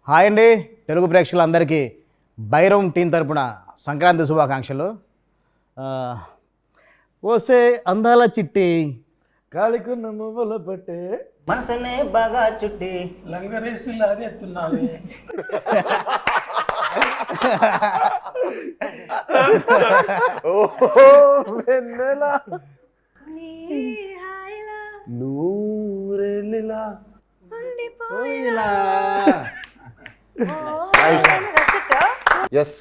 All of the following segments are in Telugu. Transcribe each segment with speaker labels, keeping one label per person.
Speaker 1: హాయ్ అండి తెలుగు ప్రేక్షకులందరికీ బైరం టీం తరపున సంక్రాంతి శుభాకాంక్షలు. ఓసే అందాల చిట్టి
Speaker 2: కాలికున్న మువ్వల పట్టే
Speaker 1: మనసనే బాగా చుట్టి
Speaker 3: లంగరేసి లాగెత్తున్నావే.
Speaker 2: వెన్నెలా నూరెళ్ళిలా
Speaker 4: ఎస్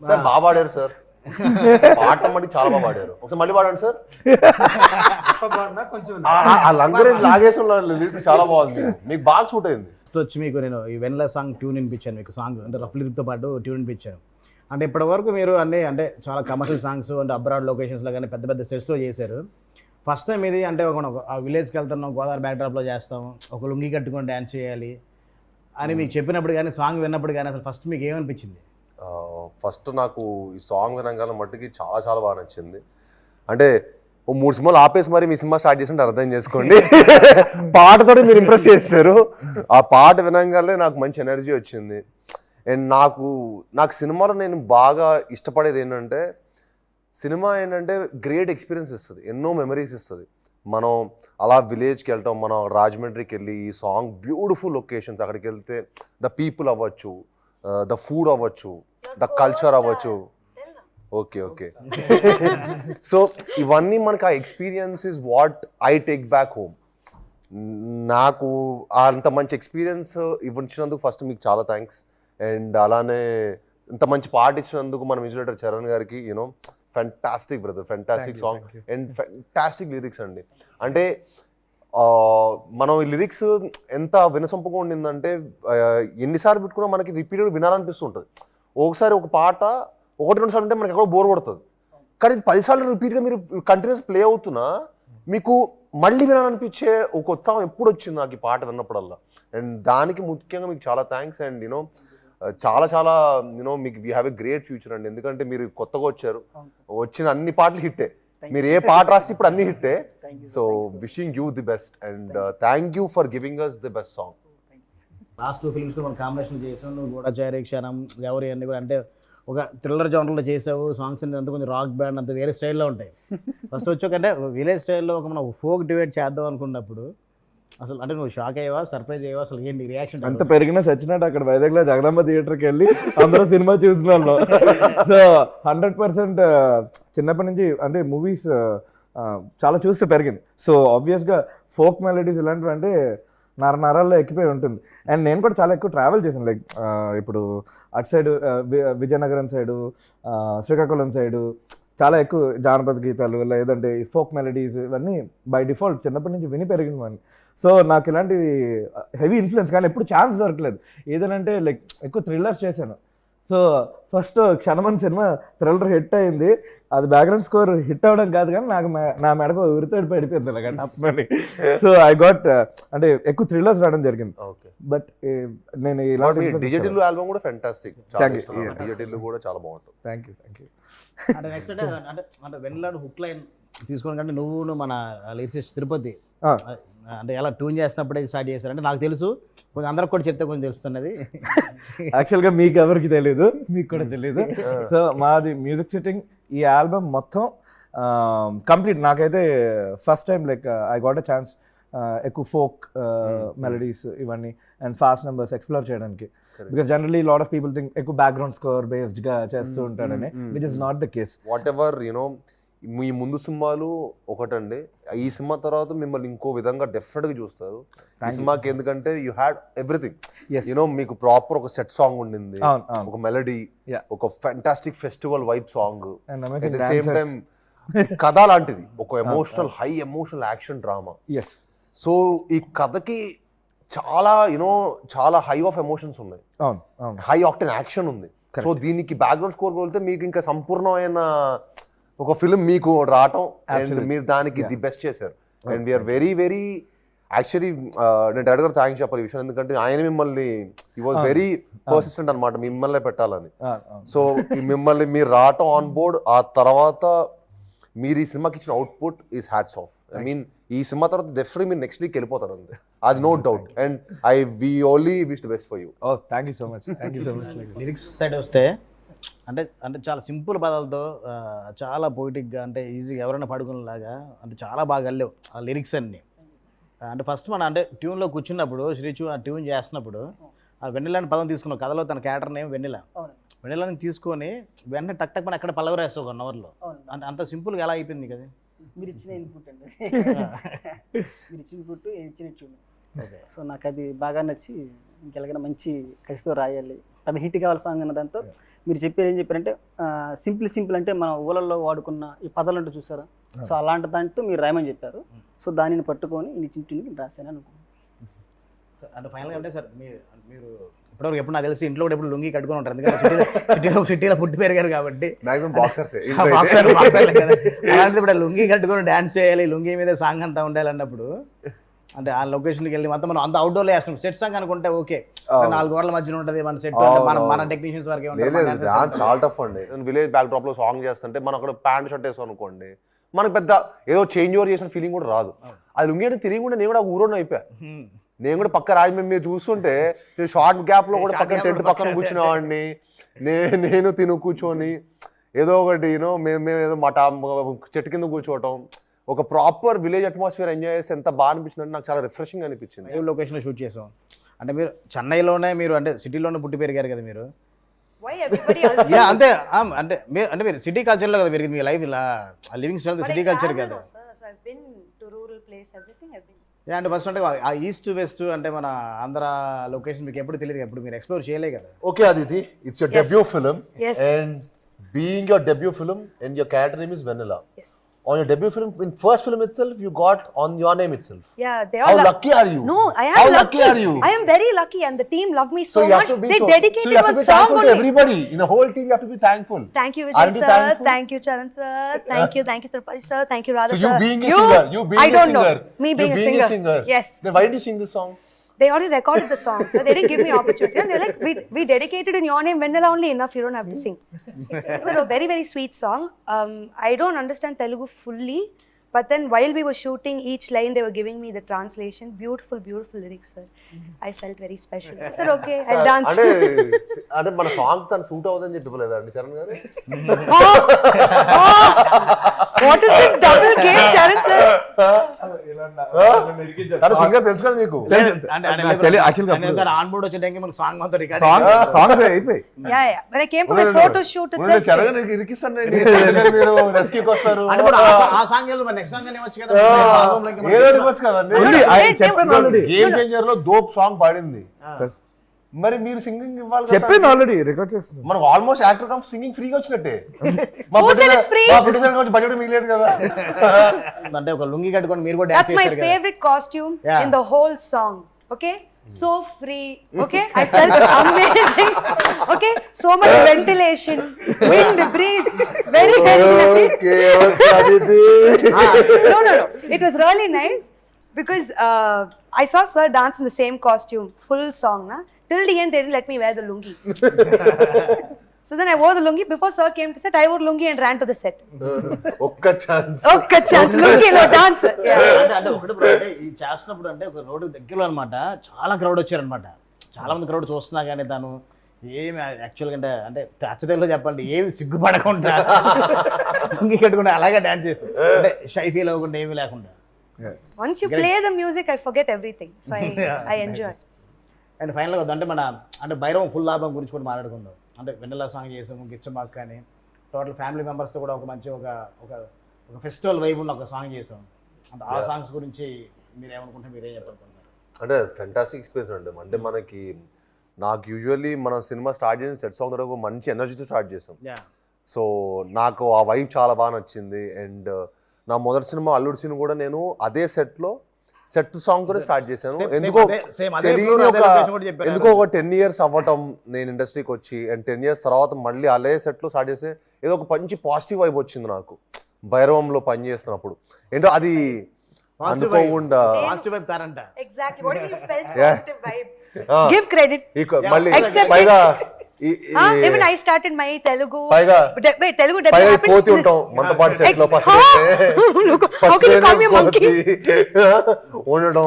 Speaker 4: సార్ బాగా పాడారు సార్. పాట మట్టి చాలా బాగా పాడారు. ఒకసారి మళ్ళీ పాడండి సార్.
Speaker 3: కొంచెం
Speaker 4: ఆ లంగరేజ్ లాగేసి లిరిక్ చాలా బాగుంది, మీకు బాగా సూట్ అయింది.
Speaker 1: వచ్చి మీకు నేను ఈ వెన్నెల సాంగ్ ట్యూన్ వినిపించాను, మీకు సాంగ్ అంటే రఫ్ లిరిక్తో పాటు ట్యూన్ వినిపించాను. అంటే ఇప్పటివరకు మీరు అన్నీ అంటే చాలా కమర్షియల్ సాంగ్స్ అంటే అబ్రాడ్ లొకేషన్స్లో కానీ పెద్ద పెద్ద సెట్స్లో చేశారు. ఫస్ట్ టైం ఇది అంటే ఒక విలేజ్కి వెళ్తున్నాం, గోదావరి బ్యాక్డ్రాప్లో చేస్తాం, ఒక లుంగి కట్టుకొని డ్యాన్స్ చేయాలి అని మీకు చెప్పినప్పుడు కానీ సాంగ్ విన్నప్పుడు కానీ అసలు ఫస్ట్ మీకు ఏమనిపించింది?
Speaker 4: ఫస్ట్ నాకు ఈ సాంగ్ వినగానే మట్టుకి చాలా చాలా బాగా నచ్చింది. అంటే ఓ 3 సినిమాలు ఆపేసి మరి మీ సినిమా స్టార్ట్ చేసి అర్థం చేసుకోండి. పాటతో మీరు ఇంప్రెస్ చేస్తారు. ఆ పాట వినగానే నాకు మంచి ఎనర్జీ వచ్చింది. అండ్ నాకు సినిమాలో నేను బాగా ఇష్టపడేది ఏంటంటే, సినిమా ఏంటంటే గ్రేట్ ఎక్స్పీరియన్స్ ఇస్తుంది, ఎన్నో మెమరీస్ ఇస్తుంది. మనం అలా విలేజ్కి వెళ్తాం, మనం రాజమండ్రికి వెళ్ళి ఈ సాంగ్ బ్యూటిఫుల్ లొకేషన్స్, అక్కడికి వెళ్తే ద పీపుల్ అవ్వచ్చు, ద ఫుడ్ అవ్వచ్చు, ద కల్చర్ అవ్వచ్చు. ఓకే ఓకే సో ఇవన్నీ మనకి ఆ experience is what I take back home. నాకు అంత మంచి ఎక్స్పీరియన్స్ ఇవ్వచ్చినందుకు ఫస్ట్ మీకు చాలా థ్యాంక్స్. అండ్ అలానే ఇంత మంచి పాట ఇచ్చినందుకు మన మ్యూజిక్ డైరెక్టర్ చరణ్ గారికి you know fantastic brother, fantastic song and fantastic lyrics అండి. అంటే మనం ఈ లిరిక్స్ ఎంత వినసొంపుగా ఉండిందంటే ఎన్నిసార్లు పెట్టుకున్నా మనకి రిపీటెడ్ వినాలనిపిస్తుంటుంది. ఒకసారి ఒక పాట 1-2 సార్లు ఉంటే మనకి ఎక్కడో బోర్ కొడుతుంది, కానీ 10 సార్లు రిపీట్గా మీరు కంటిన్యూస్ ప్లే అవుతున్నా మీకు మళ్ళీ వినాలనిపించే ఒక ఉత్సాహం ఎప్పుడు వచ్చింది నాకు ఈ పాట విన్నప్పుడల్లా. అండ్ దానికి ముఖ్యంగా మీకు చాలా థ్యాంక్స్. అండ్ యూనో చాలా చాలా యూనో మీకు we have a great future అండి. ఎందుకంటే మీరు కొత్తగా వచ్చారు, వచ్చిన అన్ని పాటలు హిట్టే, మీరు ఏ పాట రాసి ఇప్పుడు అన్ని హిట్టే. So wishing you the best and thank you for giving us the best song.
Speaker 1: Last 2 films కూడా మనం కాంబినేషన్ చేసాం, నువ్వు గూఢచారి, క్షణం, గౌరీ అన్ని కూడా అంటే ఒక థ్రిల్లర్ జోనర్లో చేసావు. సాంగ్స్ అంతా కొంచెం రాక్ బ్యాండ్ అంత వేరే స్టైల్లో ఉంటాయి. ఫస్ట్ వచ్చి అంటే విలేజ్ స్టైల్లో ఒక మనం ఫోక్ డిబేట్ చేద్దాం అనుకున్నప్పుడు అసలు అంటే నువ్వు షాక్ అయ్యావా, సర్ప్రైజ్ అయ్యావా, అసలు ఏంటి రియాక్షన్?
Speaker 2: అంత పెరిగినా సచ్చినట్టు అక్కడ వైజాగ్లో జగదాంబ థియేటర్కి వెళ్ళి అందరూ సినిమా చూసిన వాళ్ళు. సో 100% చిన్నప్పటి నుంచి అంటే మూవీస్ చాలా చూస్తే పెరిగింది. సో ఆబ్వియస్గా ఫోక్ మెలడీస్ ఇలాంటివి అంటే నరాల్లో ఎక్కిపోయి ఉంటుంది. అండ్ నేను కూడా చాలా ఎక్కువ ట్రావెల్ చేశాను, లైక్ ఇప్పుడు అటు side Vizianagaram side, Srikakulam side చాలా ఎక్కువ జానపద గీతాలు లేదంటే ఫోక్ మెలడీస్ ఇవన్నీ బై డిఫాల్ట్ చిన్నప్పటి నుంచి విని పెరిగినవన్నీ. సో నాకు ఇలాంటివి హెవీ ఇన్ఫ్లుయెన్స్, కానీ ఎప్పుడు ఛాన్స్ దొరకలేదు. ఏదనంటే లైక్ ఎక్కువ థ్రిల్లర్స్ చేశాను. సో ఫస్ట్ క్షణమని సినిమా థ్రిల్లర్ హిట్ అయింది. అది బ్యాక్గ్రౌండ్ స్కోర్ హిట్ అవ్వడం కాదు, కానీ నాకు నా మెడకు ఉరితోడి పడిపోయింది అలాగ తప్పని. సో ఐ గాట్ అంటే ఎక్కువ థ్రిల్లర్స్ రావడం జరిగింది. బట్ నేను ఇలాంటి
Speaker 4: డిజిటల్ ఆల్బమ్ కూడా ఫెంటాస్టిక్, డిజిటల్ కూడా చాలా బాగుంటుంది.
Speaker 2: Thank you.
Speaker 1: అంటే నెక్స్ట్ అంటే వెన్నెలాడు హుక్ లైన్ తీసుకుని కంటే నువ్వు మన లిరిసిస్ట్ తిరుపతి అంటే ఎలా ట్యూన్ చేసినప్పుడే స్టార్ట్ చేశారు అంటే నాకు తెలుసు, కొంచెం అందరికి కూడా చెప్తే కొంచెం తెలుస్తున్నది.
Speaker 2: యాక్చువల్గా మీకు ఎవరికి తెలియదు, మీకు కూడా తెలియదు. సో మాది మ్యూజిక్ సిట్టింగ్ ఈ ఆల్బమ్ మొత్తం కంప్లీట్ నాకైతే first time like I got a chance ఎక్కువ ఫోక్ మెలడీస్ ఇవన్నీ అండ్ ఫాస్ట్ నెంబర్స్ ఎక్స్ప్లోర్ చేయడానికి. Because generally lot of people think ఎక్కువ బ్యాక్గ్రౌండ్ స్కోర్ బేస్డ్గా చేస్తూ ఉంటాడని, which is not the case.
Speaker 4: Whatever you know మీ ముందు సినిమాలు ఒకటండి, ఈ సినిమా తర్వాత మిమ్మల్ని ఇంకో విధంగా డెఫినెట్గా చూస్తారు ఈ సినిమాకి. ఎందుకంటే యూ హ్యాడ్ ఎవ్రీథింగ్, యూనో మీకు ప్రాపర్ ఒక సెట్ సాంగ్ ఉండింది, ఒక మెలడీ, ఒక fantastic festival vibe song, at the same time కథ లాంటిది, ఒక emotional high emotional action drama. So ఈ కథకి చాలా యూనో చాలా హై ఆఫ్ ఎమోషన్స్ ఉన్నాయి, హై ఆక్టెన్ యాక్షన్ ఉంది. సో దీనికి బ్యాక్గ్రౌండ్ స్కోర్ కోల్తే మీకు ఇంకా సంపూర్ణమైన ఒక ఫిల్మ్ మీకు రావటం, అండ్ మీరు దానికి ది బెస్ట్ చేశారు. And we're very very actually నేను డైరెక్టర్ థ్యాంక్స్ చెప్పాలి ఈ విషయం, ఎందుకంటే ఆయన మిమ్మల్ని ఈ వాజ్ వెరీ పర్సిస్టెంట్ అనమాట మిమ్మల్ని పెట్టాలని. సో మిమ్మల్ని మీరు రావటం ఆన్ బోర్డ్, ఆ తర్వాత మీరు ఈ సినిమాకి ఇచ్చిన output is hats off. I mean ఈ సినిమా తర్వాత డెఫినెట్లీ మీరు నెక్స్ట్ వీక్ వెళ్ళిపోతారు అంతే, అది no doubt. And we only wish the best for you.
Speaker 2: Oh thank you so much.
Speaker 1: Lyrics side వస్తే అంటే అంటే చాలా సింపుల్ పదాలతో చాలా పొయిటిక్గా అంటే ఈజీగా ఎవరైనా పడుకునేలాగా అంటే చాలా బాగా వెళ్ళలేవు ఆ లిరిక్స్ అన్నీ. అంటే ఫస్ట్ మనం అంటే ట్యూన్లో కూర్చున్నప్పుడు శ్రీచు ఆ ట్యూన్ చేస్తున్నప్పుడు ఆ వెన్నెలని పదం తీసుకున్నాం కథలో తన క్యారెక్టర్ నేమ్ వెన్నెల. వెన్నెలని తీసుకొని వెంటనే టక్ టక్ మనం ఎక్కడ పల్లవి రాస్తావు 1 అవర్లో. అంటే అంత సింపుల్గా ఎలా అయిపోయింది కదా.
Speaker 5: మీరు ఇచ్చిన ఇన్పుట్ అండి, మీరు ఇచ్చిన ఇన్పుట్ ఇచ్చిన ట్యూన్. సో నాకు అది బాగా నచ్చి ఇంకెలాగైనా మంచి కసితో రాయాలి, పెద్ద హిట్ కావాలి సాంగ్ అన్న దాంతో మీరు చెప్పారు. ఏం చెప్పారంటే సింపుల్ అంటే మన ఊళ్ళల్లో వాడుకున్న ఈ పదాలు అంటే చూసారా, సో అలాంటి దాంతో మీరు రాయమని చెప్పారు. సో దానిని పట్టుకొని ఇచ్చిన ట్యూన్కి రాశాను అనుకున్నాను.
Speaker 1: అంటే ఫైనల్గా అంటే సార్ మీరు ఇప్పటివరకు ఎప్పుడు నాకు తెలిసి ఇంట్లో కూడా ఎప్పుడు లుంగి కట్టుకొని ఉంటారు, ఎందుకంటే సిటీలో పుట్టి పెరిగారు కాబట్టి.
Speaker 4: మాక్సిమం బాక్సర్సే.
Speaker 1: అలాంటిది ఇప్పుడు లుంగి కట్టుకొని డ్యాన్స్ చేయాలి, లుంగి మీద సాంగ్ అంతా ఉండాలి అన్నప్పుడు అంటే ఆ లొకేషన్కి వెళ్ళి మొత్తం మనం అంత అవుట్డోర్లో వేస్తాం. సెట్ సాంగ్ అనుకుంటే ఓకే, 4 గోడల మధ్యన ఉంటుంది మన సెట్, మన టెక్నీషియన్స్ వరకే ఉంటుంది.
Speaker 4: చాలా టఫ్ అండి. విలేజ్ బ్యాక్ డ్రాప్ లో సాంగ్ చేస్తుంటే మనం అక్కడ ప్యాంట్ షర్ట్ వేసాం అనుకోండి, మనకు పెద్ద ఏదో చేంజ్ ఓవర్ చేసిన ఫీలింగ్ కూడా రాదు. అది లుంగి అంటే తిరిగి కూడా నేను కూడా ఊరోని అయిపోయా. నేను కూడా పక్క రాజమండ్రి మీరు చూస్తుంటే షార్ట్ గ్యాప్ లో కూడా పక్కన టెంట్ పక్కన కూర్చునేవాడిని, నేను తిను కూర్చొని ఏదో ఒకటి యూనో మేము ఏదో మట చెట్టు కింద కూర్చోవటం, ఒక ప్రాపర్ విలేజ్ అట్మాస్ఫియర్ ఎంజాయ్ చేస్తే ఎంత బాగా అనిపించింది అంటే నాకు చాలా రిఫ్రెషింగ్ అనిపించింది.
Speaker 1: లైవ్ లొకేషన్లో షూట్ చేసాం. అంటే మీరు చెన్నైలోనే మీరు అంటే సిటీలోనే పుట్టి పెరిగారు కదా మీరు. అంతే అంటే మీరు సిటీ కల్చర్లో కదా పెరిగింది మీ లైఫ్, ఇలా లివింగ్ స్టైల్ సిటీ కల్చర్ కదా. అంటే ఫస్ట్ అంటే ఆ ఈస్ట్ వెస్ట్ అంటే మన ఆంధ్ర లొకేషన్ మీకు ఎప్పుడు తెలియదు, ఎప్పుడు మీరు ఎక్స్ప్లోర్ చేయలే కదా.
Speaker 4: Okay Aditi, it's your debut film and being your debut film and your character name is Vennela. On your debut film, in first film itself, you got on your name itself.
Speaker 6: Yeah, they are.
Speaker 4: How lucky are you?
Speaker 6: No, I am
Speaker 4: How
Speaker 6: lucky.
Speaker 4: are you?
Speaker 6: I am very lucky, and the team love me so
Speaker 4: you have
Speaker 6: much.
Speaker 4: to be
Speaker 6: They dedicated
Speaker 4: so you have to be
Speaker 6: one song
Speaker 4: thankful
Speaker 6: only.
Speaker 4: to everybody. In the whole team, you have to be thankful.
Speaker 6: Thank you,
Speaker 4: Aren't
Speaker 6: Vijay
Speaker 4: you
Speaker 6: sir.
Speaker 4: thankful?
Speaker 6: Thank you, Charan sir. Thank you, Tripati sir. Thank you, Radha
Speaker 4: So
Speaker 6: sir.
Speaker 4: you being a singer, you being
Speaker 6: I don't
Speaker 4: a singer,
Speaker 6: know. Me being a singer. Yes.
Speaker 4: Then why did you sing this song?
Speaker 6: They already recorded the song, so they didn't give me opportunity. And they're like, we dedicated in your name, Vendala only enough. You don't have to sing. It's a very sweet song. I don't understand Telugu fully. But then while we were shooting each line, they were giving me the translation. Beautiful lyrics, sir. I felt very special. I said, okay, I'll dance.
Speaker 4: అంటే మన సాంగ్ తన సూట్ అవుతుందని చెప్పలేదండి చరణ్ గారు.
Speaker 6: What is this double game, Charan sir?
Speaker 4: తన సింగర్ తెలుసు కదా మీకు.
Speaker 1: ఆన్ బోర్డ్ వచ్చే టైంకి మనకు సాంగ్ మొత్తం రికార్డ్
Speaker 2: సాంగ్స్ అయిపోయి.
Speaker 6: Yeah. When I came for my photo shoot itself.
Speaker 4: Charan గారు ఇరికిస్తానండి, మీరు రెస్క్యూకి వస్తారు.
Speaker 1: ఆ సాంగ్ ఏదో నెక్స్ట్ సాంగ్ అనేవచ్చు కదా,
Speaker 4: ఏదో అనుకోవచ్చు కదండి. గేమ్ చేంజర్ లో దోప్ సాంగ్ పాడింది, మరి మీరు సింగింగ్ ఇవ్వాలి.
Speaker 2: చెప్పాను ఆల్రెడీ, రికార్డ్ చేస్తున్నాను.
Speaker 4: మనం ఆల్మోస్ట్ యాక్టర్ కమ్ సింగింగ్ ఫ్రీగా వచ్చినట్టే. మా ప్రొడ్యూసర్ కొంచెం బడ్జెట్ మిగిలేదు కదా.
Speaker 1: అంటే ఒక లుంగి కట్టుకొని మీరు కూడా డాన్స్
Speaker 6: చేశారు. That's my favorite costume in the whole song. Okay? So free. Okay? I felt amazing. Okay? So much ventilation, wind, breeze. Very nice. No. It was really nice because I saw sir dance in the same costume, full song. Na? Till the end, they didn't let me wear the lungi. So then I wore the lungi. Before sir came to set, I wore lungi and ran to the set.
Speaker 4: ఒక్క ఛాన్స్
Speaker 6: Lungi లో dance.
Speaker 1: అంటే ఒకటి అంటే ఈ చేస్తున్నప్పుడు అంటే ఒక రోడ్డు దగ్గరలో అనమాట చాలా క్రౌడ్ వచ్చారనమాట. చాలా మంది క్రౌడ్ చూస్తున్నా కానీ తను ఏమి యాక్చువల్గా అంటే అచ్చతెల్లో చెప్పండి, ఏమి సిగ్గుపడకుండా లుంగి కట్టుకుంటే అలాగే డాన్స్ చేస్తాను, అంటే షై ఫీల్ అవ్వకుండా ఏమీ లేకుండా.
Speaker 6: Once you play the music, I forget everything. So I enjoy.
Speaker 1: And ఫైనల్గా అంటే అంటే భైరవం ఫుల్ ఆల్బమ్ గురించి కూడా మాట్లాడుకుందాం. అంటే వెన్నెల సాంగ్ చేసాము, గిచ్చమాక్ కానీ టోటల్ ఫ్యామిలీ మెంబర్స్తో కూడా ఒక మంచి ఒక ఫెస్టివల్ వైబ్ ఉన్న ఒక సాంగ్ చేసాం. అంటే ఆ సాంగ్స్ గురించి మీరు ఏమనుకుంటే మీరేం చెప్పాలనుకుంటున్నారు?
Speaker 4: అంటే ఫెంటాస్టిక్ ఎక్స్పీరియన్స్ అండి. అంటే మనకి నాకు యూజువల్లీ మన సినిమా స్టార్ట్ చేసిన సెట్ సాంగ్ ఒక మంచి ఎనర్జీతో స్టార్ట్ చేసాం. సో నాకు ఆ వైబ్ చాలా బాగా నచ్చింది. అండ్ నా మొదటి సినిమా అల్లుడు సినిమా కూడా నేను అదే సెట్ సాంగ్ తోనే స్టార్ట్ చేశాను. ఎందుకో ఒక 10 years అవ్వటం నేను ఇండస్ట్రీకి వచ్చి, అండ్ 10 years తర్వాత మళ్ళీ అదే సెట్లో స్టార్ట్ చేస్తే ఏదో ఒక మంచి పాజిటివ్ వైబ్ వచ్చింది నాకు భైరవంలో పని చేస్తున్నప్పుడు. ఏంటో అది అనుకోకుండా
Speaker 6: Exactly. What do you felt? Positive vibe. Give credit.
Speaker 4: మళ్ళీ
Speaker 6: Accept
Speaker 4: పైగా
Speaker 6: Even I started my Telugu.
Speaker 4: పైగా
Speaker 6: Telugu
Speaker 4: పైగా
Speaker 6: debut happened
Speaker 4: కోతి
Speaker 6: in this.
Speaker 4: ఉంటాం మంతపాటి సెట్ లో first
Speaker 6: How can you call me a monkey?
Speaker 4: ఉండడం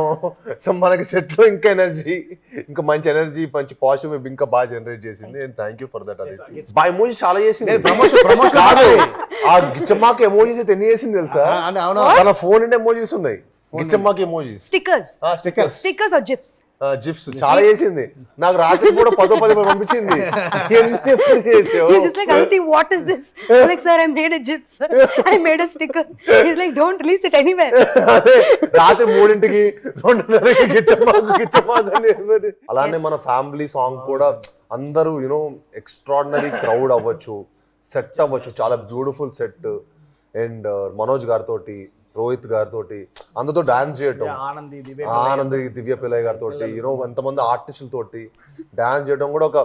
Speaker 4: సో మనకి సెట్ లో ఇంకా ఎనర్జీ ఇంకా మంచి ఎనర్జీ మంచి పాజిటివ్ ఇంకా బాగా జనరేట్ చేసింది and thank you for that అది బా ఎమోజీ చాలా చేసింది
Speaker 1: ప్రమోషన్
Speaker 4: కాదు ఆ గిచ్చమ్మాకి ఎమోజీస్ అయితే ఎన్ని చేసింది తెలుసా
Speaker 1: అంటే అవును
Speaker 4: మన ఫోన్ ఉండే ఎమోజీస్ ఉన్నాయి గిచ్చమ్మాకి emojis
Speaker 6: Stickers. Stickers or GIFs?
Speaker 4: GIFs చాలా చేసింది నాకు రాత్రి కూడా 10 పంపించింది ఎప్పుడు చేసావు
Speaker 6: He's just like, Aditi, what is this? I'm like, sir, I made a GIF, sir. I made a sticker. He's like, don't release it anywhere.
Speaker 4: అదే రాత్రి 3కి 2:30కి గిచ్చమాకు అని. అలానే మన ఫ్యామిలీ సాంగ్ కూడా అందరూ యూనో ఎక్స్ట్రాడినరీ క్రౌడ్ అవ్వచ్చు సెట్ అవ్వచ్చు చాలా బ్యూటిఫుల్ సెట్ అండ్ మనోజ్ గారితో రోహిత్ గారితో అందరితో డాన్స్ చేయటం ఆనంద్ దివ్య పిల్లయ్య గారితో యూనో ఎంతమంది ఆర్టిస్టులతోటి డాన్స్ చేయడం కూడా ఒక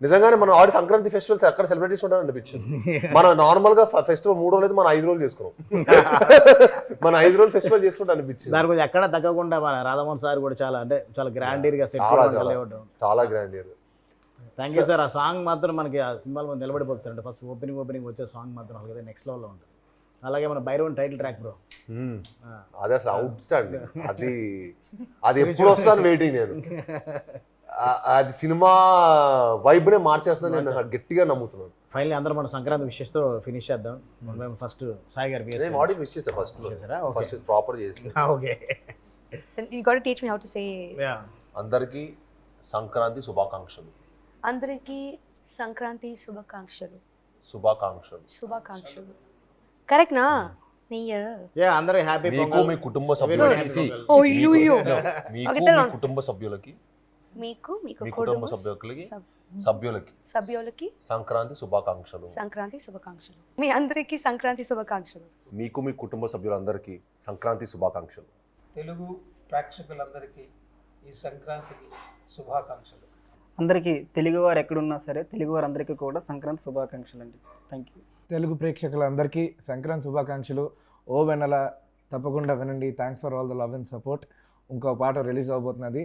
Speaker 4: నిజంగానే మనం ఆడి సంక్రాంతి ఫెస్టివల్స్ ఎక్కడ సెలబ్రేట్ చేసుకుంటాం అనిపించింది మన నార్మల్ గా ఫెస్టివల్ 3 రోజులు అయితే మనం 5 రోజులు చేసుకున్నాం మన 5 రోజులు ఫెస్టివల్ చేసుకుంటా అనిపించింది
Speaker 1: దాని గురించి ఎక్కడ తగ్గకుండా మన రాధామోహన్ సార్ కూడా చాలా అంటే చాలా గ్రాండీర్ గా సెట్
Speaker 4: చాలా grand year
Speaker 1: thank you sir. ఆ సాంగ్ మాత్రం మనకి ఆ సినిమాలో నిలబడిపోతుంది. ఫస్ట్ ఓపెనింగ్ వచ్చే సాంగ్ మాత్రం అలాగే నెక్స్ట్ లెవెల్లో ఉంటుంది. అలాగే మన భైరవన్ టైటిల్ ట్రాక్ బ్రో
Speaker 4: అదే అసలు అవుట్ స్టాండింగ్ అది ఎప్పుడు వస్తాను వెయిటింగ్ నేను అది సినిమా వైబ్ నే మార్చేస్తాను నేను గట్టిగా నమ్ముతున్నాను.
Speaker 1: ఫైనల్లీ అందరూ మన సంక్రాంతి విషెస్ తో ఫినిష్ చేద్దాం. మేము ఫస్ట్ సాయి గారు
Speaker 4: నేను ఆడియో విష్ చేసా ఫస్ట్ ప్రాపర్ చేసా.
Speaker 1: Okay
Speaker 6: You got to teach me how to say.
Speaker 4: అందరికీ సంక్రాంతి శుభాకాంక్షలు.
Speaker 6: అందరికీ సంక్రాంతి శుభాకాంక్షలు.
Speaker 4: శుభాకాంక్షలు
Speaker 6: కరెక్ట్ నా నెయ్య
Speaker 1: అందరూ హ్యాపీ
Speaker 4: మీకు మీ కుటుంబ సభ్యులకి
Speaker 6: ఓయ్యో
Speaker 4: మీకు మీ కుటుంబ సభ్యులకి
Speaker 6: మీకు
Speaker 4: మీ కుటుంబ సభ్యులకి సంక్రాంతి శుభాకాంక్షలు.
Speaker 6: మీ అందరికీ సంక్రాంతి శుభాకాంక్షలు.
Speaker 4: మీకు మీ కుటుంబ సభ్యులందరికీ సంక్రాంతి శుభాకాంక్షలు.
Speaker 3: తెలుగు ప్రేక్షకులందరికీ ఈ సంక్రాంతికి శుభాకాంక్షలు.
Speaker 5: అందరికీ తెలుగువారు ఎక్కడున్నా సరే తెలుగువారు అందరికీ కూడా సంక్రాంతి శుభాకాంక్షలు అండి. Thank you.
Speaker 2: తెలుగు ప్రేక్షకులందరికీ సంక్రాంతి శుభాకాంక్షలు. ఓ వెన్నెల తప్పకుండా వినండి. Thanks for all the love and support. ఇంకో పాట రిలీజ్ అవబోతున్నది.